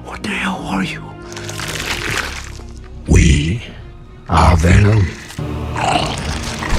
What the hell are you? We are Venom.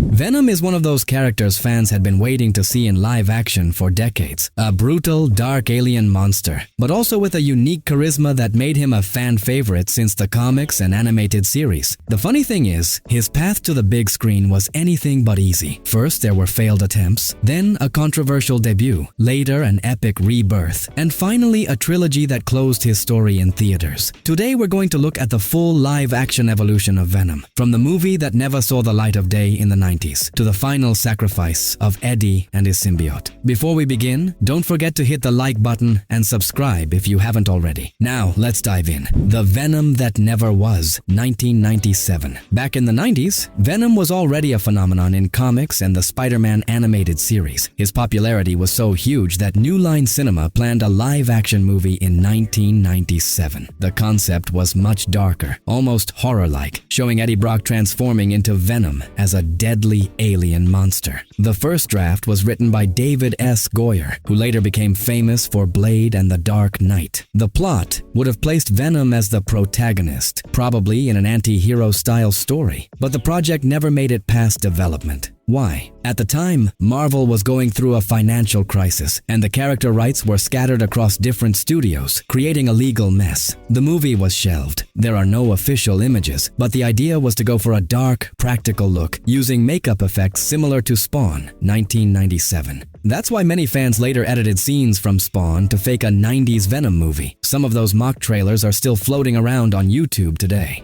Venom is one of those characters fans had been waiting to see in live action for decades. A brutal, dark alien monster, but also with a unique charisma that made him a fan favorite since the comics and animated series. The funny thing is, his path to the big screen was anything but easy. First, there were failed attempts, then a controversial debut, later an epic rebirth, and finally a trilogy that closed his story in theaters. Today, we're going to look at the full live-action evolution of Venom, from the movie that never saw the light of day in the 90s to the final sacrifice of Eddie and his symbiote. Before we begin, don't forget to hit the like button and subscribe if you haven't already. Now, let's dive in. The Venom That Never Was, 1997. Back in the 90s, Venom was already a phenomenon in comics and the Spider-Man animated series. His popularity was so huge that New Line Cinema planned a live-action movie in 1997. The concept was much darker, almost horror-like, showing Eddie Brock transforming into Venom as a deadly alien monster. The first draft was written by David S. Goyer, who later became famous for Blade and the Dark Knight. The plot would have placed Venom as the protagonist, probably in an anti-hero style story, but the project never made it past development. Why? At the time, Marvel was going through a financial crisis, and the character rights were scattered across different studios, creating a legal mess. The movie was shelved. There are no official images, but the idea was to go for a dark, practical look, using makeup effects similar to Spawn, 1997. That's why many fans later edited scenes from Spawn to fake a 90s Venom movie. Some of those mock trailers are still floating around on YouTube today.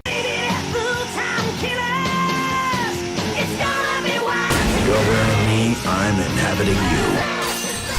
I'm inhabiting you.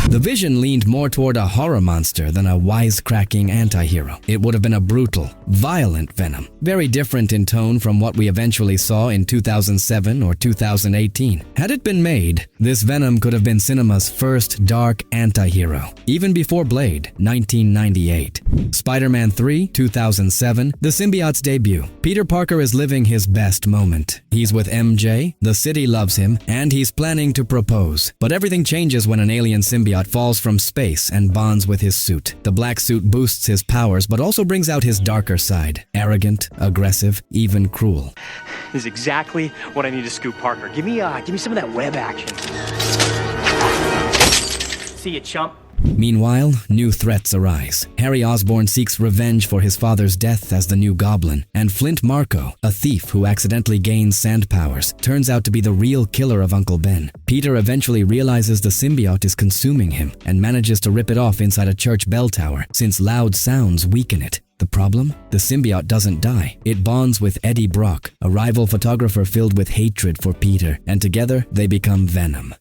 The vision leaned more toward a horror monster than a wisecracking anti-hero. It would have been a brutal, violent Venom, very different in tone from what we eventually saw in 2007 or 2018. Had it been made, this Venom could have been cinema's first dark anti-hero, even before Blade, 1998. Spider-Man 3, 2007, the symbiote's debut. Peter Parker is living his best moment. He's with MJ, the city loves him, and he's planning to propose. But everything changes when an alien symbiote falls from space and bonds with his suit. The black suit boosts his powers, but also brings out his darker side. Arrogant, aggressive, even cruel. This is exactly what I need to scoop Parker. Give me some of that web action. See ya, chump. Meanwhile, new threats arise. Harry Osborn seeks revenge for his father's death as the new Goblin, and Flint Marko, a thief who accidentally gains sand powers, turns out to be the real killer of Uncle Ben. Peter eventually realizes the symbiote is consuming him and manages to rip it off inside a church bell tower, since loud sounds weaken it. The problem? The symbiote doesn't die. It bonds with Eddie Brock, a rival photographer filled with hatred for Peter, and together they become Venom.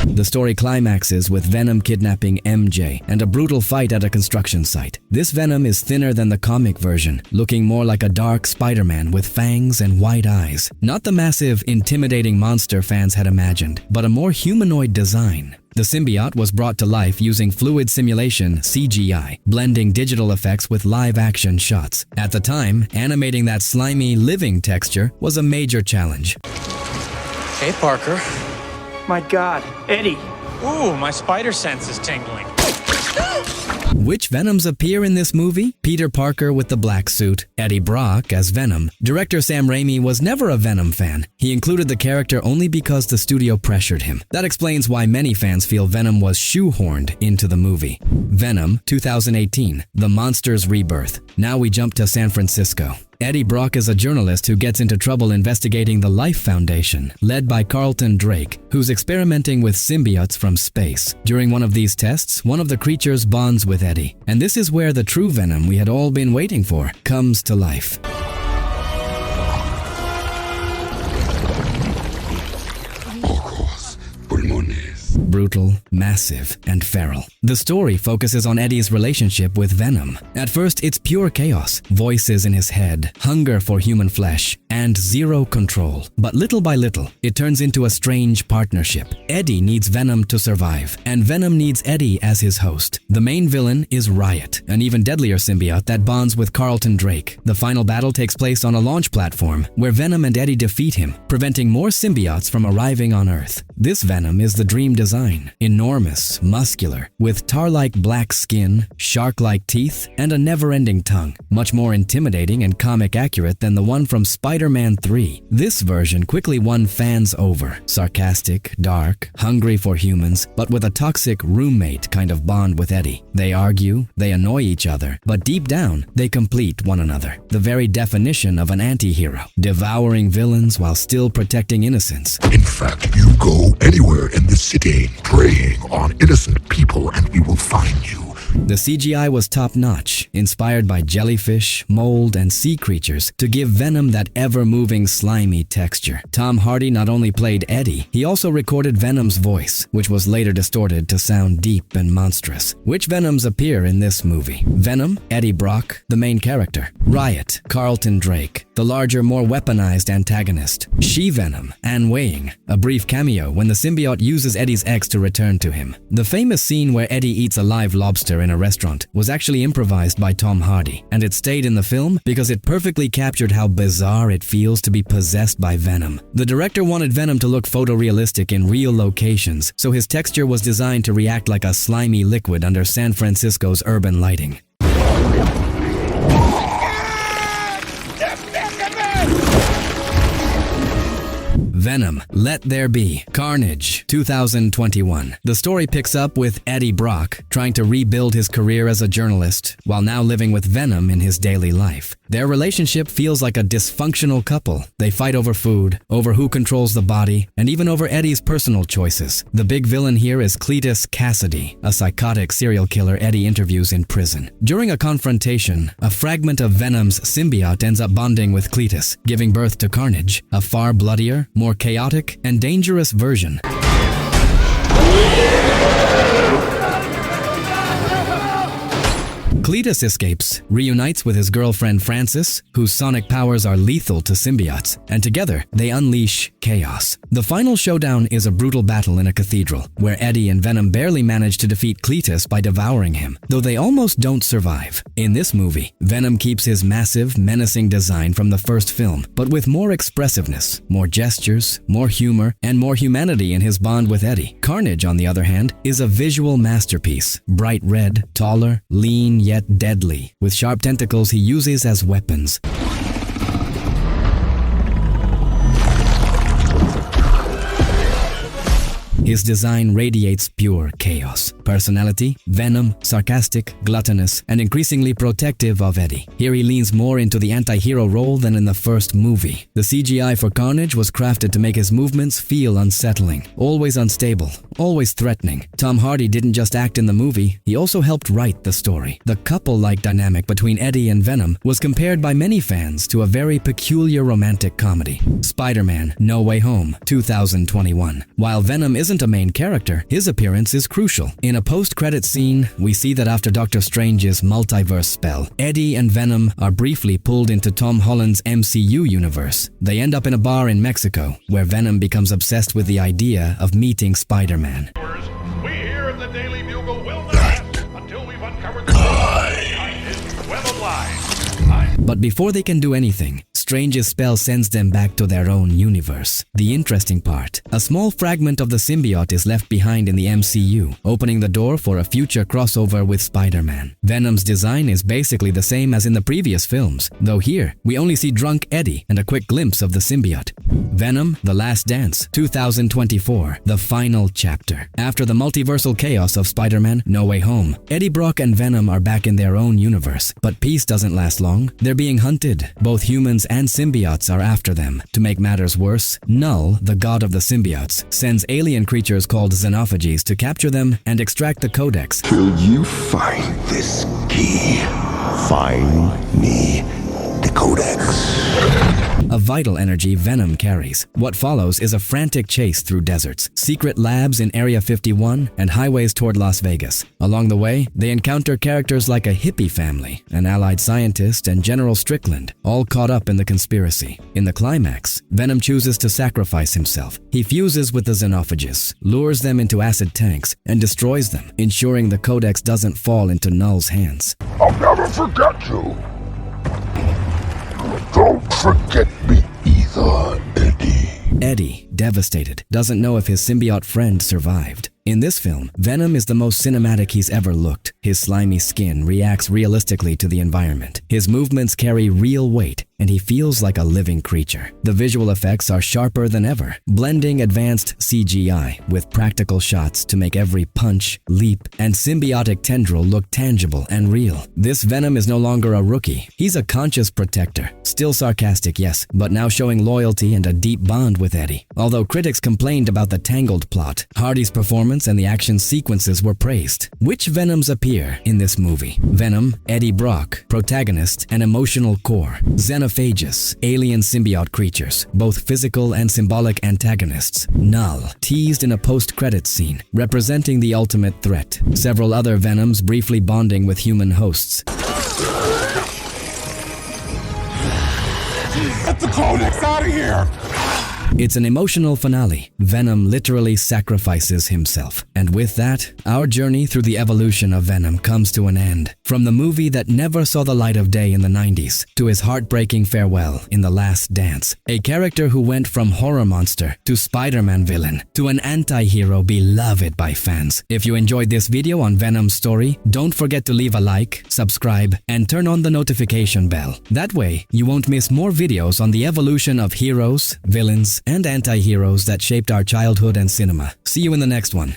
The story climaxes with Venom kidnapping MJ and a brutal fight at a construction site. This Venom is thinner than the comic version, looking more like a dark Spider-Man with fangs and white eyes. Not the massive, intimidating monster fans had imagined, but a more humanoid design. The symbiote was brought to life using fluid simulation, CGI, blending digital effects with live-action shots. At the time, animating that slimy, living texture was a major challenge. Hey, Parker. My God, Eddie. Ooh, my spider sense is tingling. Which Venoms appear in this movie? Peter Parker with the black suit, Eddie Brock as Venom. Director Sam Raimi was never a Venom fan. He included the character only because the studio pressured him. That explains why many fans feel Venom was shoehorned into the movie. Venom, 2018, The Monster's Rebirth. Now we jump to San Francisco. Eddie Brock is a journalist who gets into trouble investigating the Life Foundation, led by Carlton Drake, who's experimenting with symbiotes from space. During one of these tests, one of the creatures bonds with Eddie, and this is where the true Venom we had all been waiting for comes to life. Brutal, massive, and feral. The story focuses on Eddie's relationship with Venom. At first, it's pure chaos, voices in his head, hunger for human flesh, and zero control. But little by little, it turns into a strange partnership. Eddie needs Venom to survive, and Venom needs Eddie as his host. The main villain is Riot, an even deadlier symbiote that bonds with Carlton Drake. The final battle takes place on a launch platform, where Venom and Eddie defeat him, preventing more symbiotes from arriving on Earth. This Venom is the dream design, enormous, muscular, with tar-like black skin, shark-like teeth, and a never-ending tongue, much more intimidating and comic accurate than the one from Spider-Man 3. This version quickly won fans over. Sarcastic, dark, hungry for humans, but with a toxic roommate kind of bond with Eddie. They argue, they annoy each other, but deep down, they complete one another. The very definition of an anti-hero, devouring villains while still protecting innocence. In fact, you go anywhere in the city, preying on innocent people, and we will find you. The CGI was top-notch, inspired by jellyfish, mold, and sea creatures to give Venom that ever-moving, slimy texture. Tom Hardy not only played Eddie, he also recorded Venom's voice, which was later distorted to sound deep and monstrous. Which Venoms appear in this movie? Venom, Eddie Brock, the main character. Riot, Carlton Drake, the larger, more weaponized antagonist. She-Venom, Anne Weying, a brief cameo when the symbiote uses Eddie's ex to return to him. The famous scene where Eddie eats a live lobster in a restaurant was actually improvised by Tom Hardy, and it stayed in the film because it perfectly captured how bizarre it feels to be possessed by Venom. The director wanted Venom to look photorealistic in real locations, so his texture was designed to react like a slimy liquid under San Francisco's urban lighting. Venom, Let There Be Carnage, 2021. The story picks up with Eddie Brock trying to rebuild his career as a journalist while now living with Venom in his daily life. Their relationship feels like a dysfunctional couple. They fight over food, over who controls the body, and even over Eddie's personal choices. The big villain here is Cletus Cassidy, a psychotic serial killer Eddie interviews in prison. During a confrontation, a fragment of Venom's symbiote ends up bonding with Cletus, giving birth to Carnage, a far bloodier, more chaotic, and dangerous version. Cletus escapes, reunites with his girlfriend Frances, whose sonic powers are lethal to symbiotes, and together they unleash chaos. The final showdown is a brutal battle in a cathedral, where Eddie and Venom barely manage to defeat Cletus by devouring him, though they almost don't survive. In this movie, Venom keeps his massive, menacing design from the first film, but with more expressiveness, more gestures, more humor, and more humanity in his bond with Eddie. Carnage, on the other hand, is a visual masterpiece. Bright red, taller, lean, yet deadly, with sharp tentacles he uses as weapons. His design radiates pure chaos. Personality, Venom, sarcastic, gluttonous, and increasingly protective of Eddie. Here he leans more into the anti-hero role than in the first movie. The CGI for Carnage was crafted to make his movements feel unsettling, always unstable, always threatening. Tom Hardy didn't just act in the movie, he also helped write the story. The couple-like dynamic between Eddie and Venom was compared by many fans to a very peculiar romantic comedy. Spider-Man: No Way Home, 2021. While Venom isn't a main character, his appearance is crucial. In a post-credit scene, we see that after Doctor Strange's multiverse spell, Eddie and Venom are briefly pulled into Tom Holland's MCU universe. They end up in a bar in Mexico, where Venom becomes obsessed with the idea of meeting Spider-Man. We here at the Daily Bugle will not rest until we've uncovered the behind his web of lies. But before they can do anything, Strange's spell sends them back to their own universe. The interesting part, a small fragment of the symbiote is left behind in the MCU, opening the door for a future crossover with Spider-Man. Venom's design is basically the same as in the previous films, though here we only see drunk Eddie and a quick glimpse of the symbiote. Venom: The Last Dance, 2024, the final chapter. After the multiversal chaos of Spider-Man: No Way Home, Eddie Brock and Venom are back in their own universe. But peace doesn't last long. They're being hunted. Both humans and symbiotes are after them. To make matters worse, Null, the god of the symbiotes, sends alien creatures called xenophages to capture them and extract the codex. Till you find this key, find me the codex. A vital energy Venom carries. What follows is a frantic chase through deserts, secret labs in Area 51, and highways toward Las Vegas. Along the way, they encounter characters like a hippie family, an allied scientist, and General Strickland, all caught up in the conspiracy. In the climax, Venom chooses to sacrifice himself. He fuses with the xenophages, lures them into acid tanks, and destroys them, ensuring the codex doesn't fall into Null's hands. I'll never forget you. Don't forget me either. the Eddie. Eddie, devastated, doesn't know if his symbiote friend survived. In this film, Venom is the most cinematic he's ever looked. His slimy skin reacts realistically to the environment. His movements carry real weight, and he feels like a living creature. The visual effects are sharper than ever, blending advanced CGI with practical shots to make every punch, leap, and symbiotic tendril look tangible and real. This Venom is no longer a rookie. He's a conscious protector. Still sarcastic, yes, but now showing loyalty and a deep bond with Eddie. Although critics complained about the tangled plot, Hardy's performance and the action sequences were praised. Which Venoms appear in this movie? Venom, Eddie Brock, protagonist and emotional core. Xenophagus, alien symbiote creatures, both physical and symbolic antagonists. Null, teased in a post-credits scene, representing the ultimate threat. Several other Venoms briefly bonding with human hosts. Get the Codex out of here! It's an emotional finale. Venom literally sacrifices himself. And with that, our journey through the evolution of Venom comes to an end. From the movie that never saw the light of day in the 90s to his heartbreaking farewell in The Last Dance, a character who went from horror monster to Spider-Man villain to an anti-hero beloved by fans. If you enjoyed this video on Venom's story, don't forget to leave a like, subscribe, and turn on the notification bell. That way, you won't miss more videos on the evolution of heroes, villains, and anti-heroes that shaped our childhood and cinema. See you in the next one.